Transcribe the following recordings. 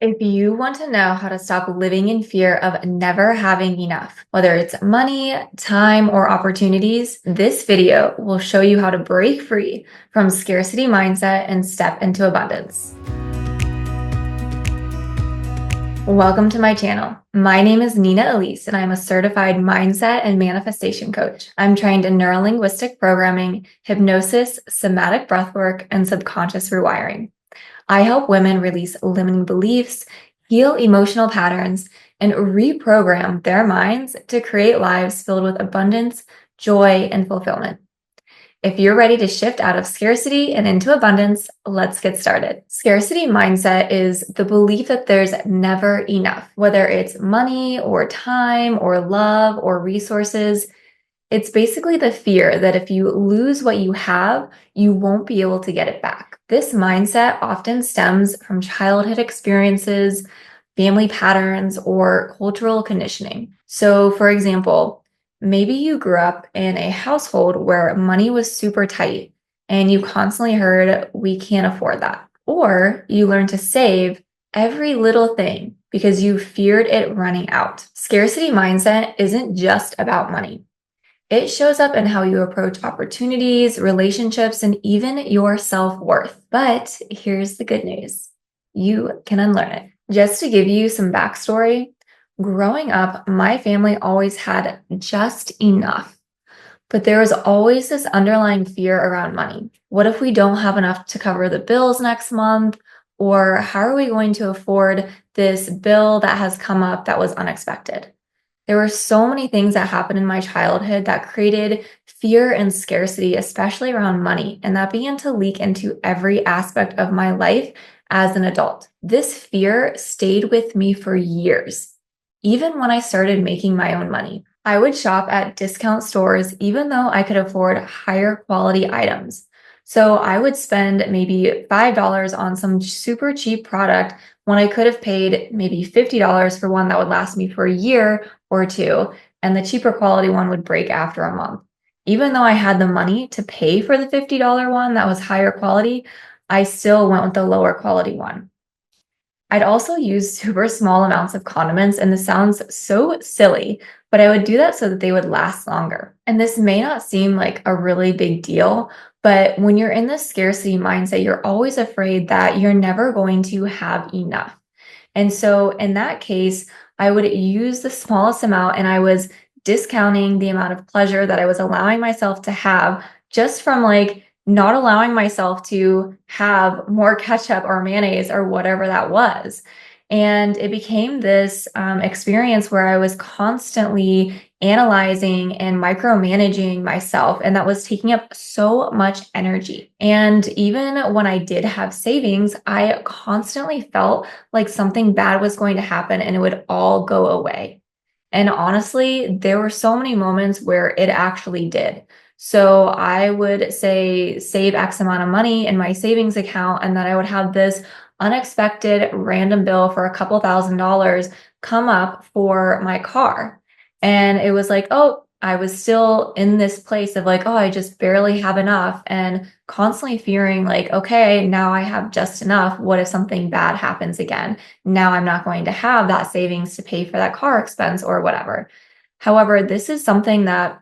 If you want to know how to stop living in fear of never having enough, whether it's money, time, or opportunities, this video will show you how to break free from scarcity mindset and step into abundance. Welcome to my channel. My name is Nina Elise, and I'm a certified mindset and manifestation coach. I'm trained in neurolinguistic programming, hypnosis, somatic breathwork, and subconscious rewiring. I help women release limiting beliefs, heal emotional patterns, and reprogram their minds to create lives filled with abundance, joy, and fulfillment. If you're ready to shift out of scarcity and into abundance, let's get started. Scarcity mindset is the belief that there's never enough, whether it's money or time or love or resources. It's basically the fear that if you lose what you have, you won't be able to get it back. This mindset often stems from childhood experiences, family patterns, or cultural conditioning. So, for example, maybe you grew up in a household where money was super tight and you constantly heard, "We can't afford that." Or you learned to save every little thing because you feared it running out. Scarcity mindset isn't just about money. It shows up in how you approach opportunities, relationships, and even your self-worth. But here's the good news. You can unlearn it. Just to give you some backstory, growing up, my family always had just enough, but there was always this underlying fear around money. What if we don't have enough to cover the bills next month? Or how are we going to afford this bill that has come up that was unexpected? There were so many things that happened in my childhood that created fear and scarcity, especially around money, and that began to leak into every aspect of my life as an adult. This fear stayed with me for years, even when I started making my own money. I would shop at discount stores even though I could afford higher quality items. So I would spend maybe $5 on some super cheap product when I could have paid maybe $50 for one that would last me for a year or two, and the cheaper quality one would break after a month. Even though I had the money to pay for the $50 one that was higher quality, I still went with the lower quality one. I'd also use super small amounts of condiments, and this sounds so silly, but I would do that so that they would last longer. And this may not seem like a really big deal, but when you're in this scarcity mindset, you're always afraid that you're never going to have enough. And so in that case, I would use the smallest amount and I was discounting the amount of pleasure that I was allowing myself to have just from like not allowing myself to have more ketchup or mayonnaise or whatever that was. And it became this experience where I was constantly analyzing and micromanaging myself. And that was taking up so much energy. And even when I did have savings, I constantly felt like something bad was going to happen and it would all go away. And honestly, there were so many moments where it actually did. So I would say save X amount of money in my savings account, and then I would have this unexpected random bill for a couple $1,000s come up for my car. And it was like, oh, I was still in this place of like, oh, I just barely have enough, and constantly fearing like, okay, now I have just enough. What if something bad happens again? Now I'm not going to have that savings to pay for that car expense or whatever. However, this is something that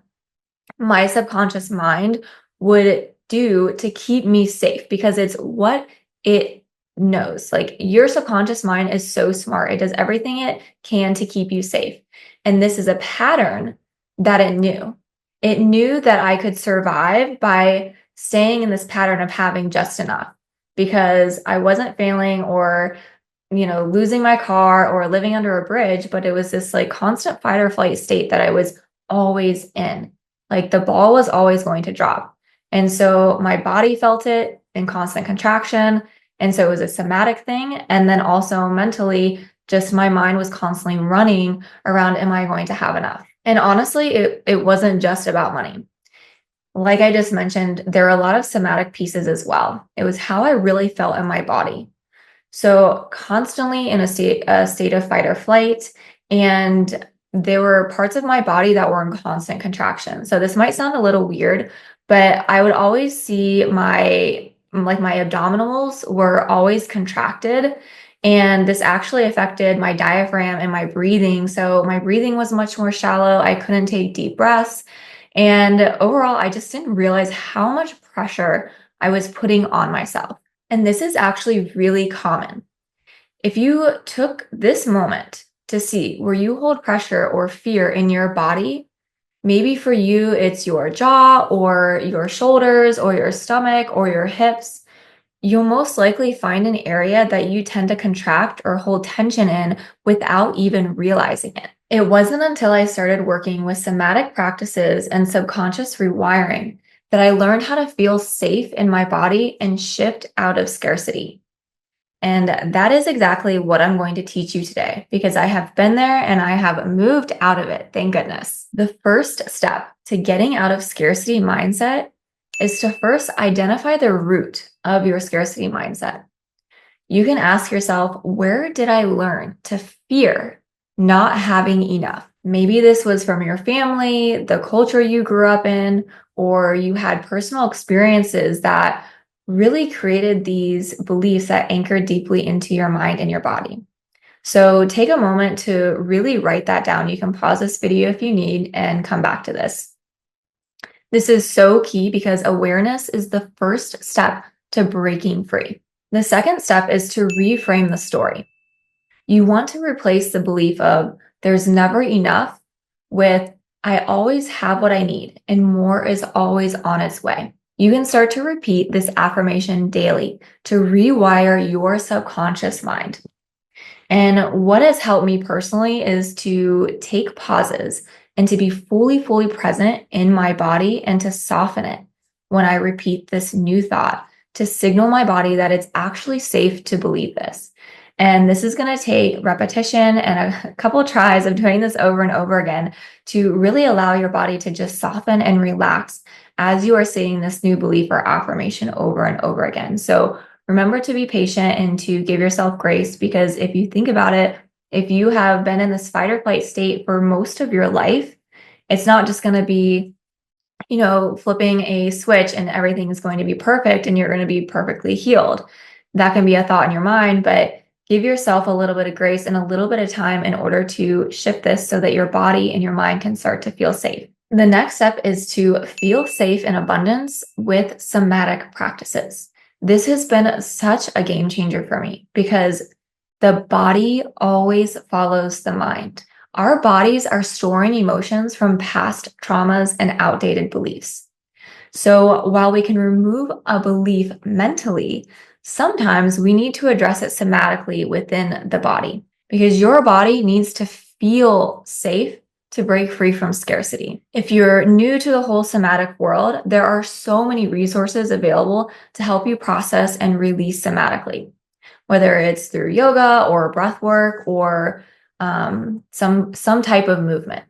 my subconscious mind would do to keep me safe because it's what it knows. Like your subconscious mind is so smart. It does everything it can to keep you safe. And this is a pattern that it knew. It knew that I could survive by staying in this pattern of having just enough because I wasn't failing or losing my car or living under a bridge, but it was this like constant fight or flight state that I was always in. Like the ball was always going to drop. And so my body felt it in constant contraction. And so it was a somatic thing. And then also mentally, just my mind was constantly running around, am I going to have enough? And honestly, it wasn't just about money. Like I just mentioned, there are a lot of somatic pieces as well. It was how I really felt in my body. So constantly in a state of fight or flight, and there were parts of my body that were in constant contraction. So this might sound a little weird, but I would always see my abdominals were always contracted And this actually affected my diaphragm and my breathing. So my breathing was much more shallow. I couldn't take deep breaths. And overall, I just didn't realize how much pressure I was putting on myself. And this is actually really common. If you took this moment to see where you hold pressure or fear in your body, maybe for you, it's your jaw or your shoulders or your stomach or your hips. You'll most likely find an area that you tend to contract or hold tension in without even realizing it. It wasn't until I started working with somatic practices and subconscious rewiring that I learned how to feel safe in my body and shift out of scarcity. And that is exactly what I'm going to teach you today because I have been there and I have moved out of it. Thank goodness. The first step to getting out of scarcity mindset is to first identify the root of your scarcity mindset. You can ask yourself, where did I learn to fear not having enough? Maybe this was from your family, the culture you grew up in, or you had personal experiences that really created these beliefs that anchored deeply into your mind and your body. So take a moment to really write that down. You can pause this video if you need and come back to this. This is so key because awareness is the first step to breaking free. The second step is to reframe the story. You want to replace the belief of there's never enough with I always have what I need and more is always on its way. You can start to repeat this affirmation daily to rewire your subconscious mind. And what has helped me personally is to take pauses and to be fully present in my body and to soften it when I repeat this new thought to signal my body that it's actually safe to believe this. And this is going to take repetition and a couple tries of doing this over and over again to really allow your body to just soften and relax as you are saying this new belief or affirmation over and over again. So remember to be patient and to give yourself grace because if you think about it, if you have been in this fight or flight state for most of your life, it's not just going to be, flipping a switch and everything is going to be perfect and you're going to be perfectly healed. That can be a thought in your mind, but give yourself a little bit of grace and a little bit of time in order to shift this so that your body and your mind can start to feel safe. The next step is to feel safe in abundance with somatic practices. This has been such a game changer for me because the body always follows the mind. Our bodies are storing emotions from past traumas and outdated beliefs. So while we can remove a belief mentally, sometimes we need to address it somatically within the body because your body needs to feel safe to break free from scarcity. If you're new to the whole somatic world, there are so many resources available to help you process and release somatically, whether it's through yoga or breath work or some type of movement.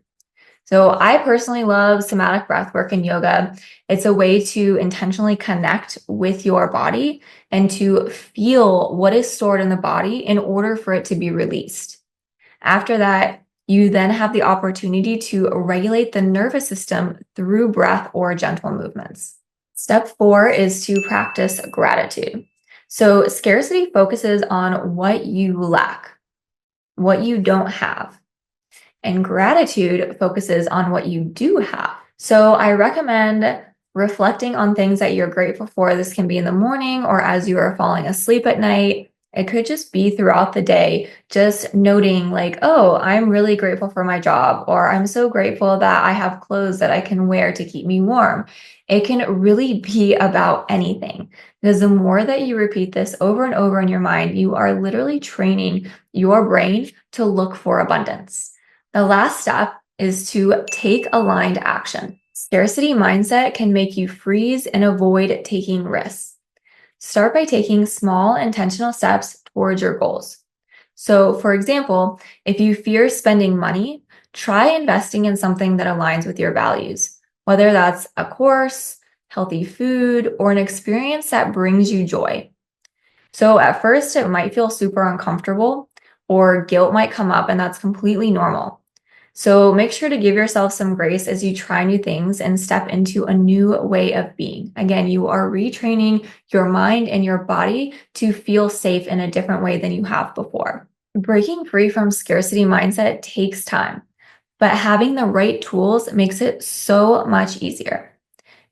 So I personally love somatic breath work and yoga. It's a way to intentionally connect with your body and to feel what is stored in the body in order for it to be released. After that, you then have the opportunity to regulate the nervous system through breath or gentle movements. Step 4 is to practice gratitude. So scarcity focuses on what you lack, what you don't have. And gratitude focuses on what you do have. So I recommend reflecting on things that you're grateful for. This can be in the morning or as you are falling asleep at night. It could just be throughout the day, just noting like, oh, I'm really grateful for my job, or I'm so grateful that I have clothes that I can wear to keep me warm. It can really be about anything because the more that you repeat this over and over in your mind, you are literally training your brain to look for abundance. The last step is to take aligned action. Scarcity mindset can make you freeze and avoid taking risks. Start by taking small intentional steps towards your goals. So, for example, if you fear spending money, try investing in something that aligns with your values, whether that's a course, healthy food, or an experience that brings you joy. So, at first, it might feel super uncomfortable or guilt might come up, and that's completely normal. So make sure to give yourself some grace as you try new things and step into a new way of being. Again, you are retraining your mind and your body to feel safe in a different way than you have before. Breaking free from scarcity mindset takes time, but having the right tools makes it so much easier.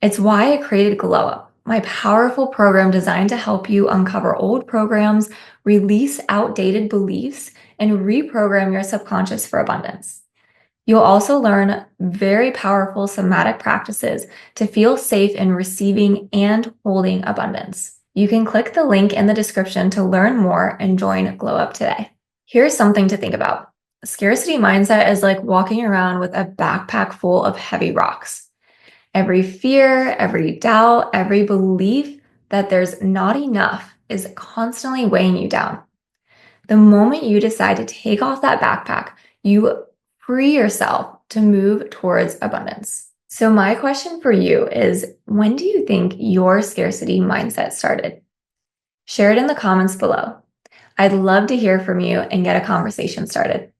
It's why I created Glow Up, my powerful program designed to help you uncover old programs, release outdated beliefs, and reprogram your subconscious for abundance. You'll also learn very powerful somatic practices to feel safe in receiving and holding abundance. You can click the link in the description to learn more and join Glow Up today. Here's something to think about. Scarcity mindset is like walking around with a backpack full of heavy rocks. Every fear, every doubt, every belief that there's not enough is constantly weighing you down. The moment you decide to take off that backpack, you free yourself to move towards abundance. So, my question for you is, when do you think your scarcity mindset started? Share it in the comments below. I'd love to hear from you and get a conversation started.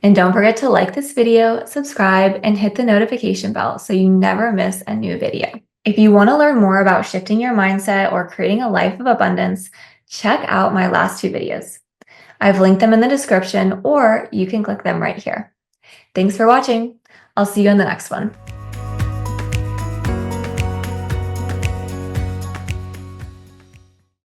And don't forget to like this video, subscribe, and hit the notification bell so you never miss a new video. If you want to learn more about shifting your mindset or creating a life of abundance, check out my last two videos. I've linked them in the description, or you can click them right here. Thanks for watching. I'll see you in the next one.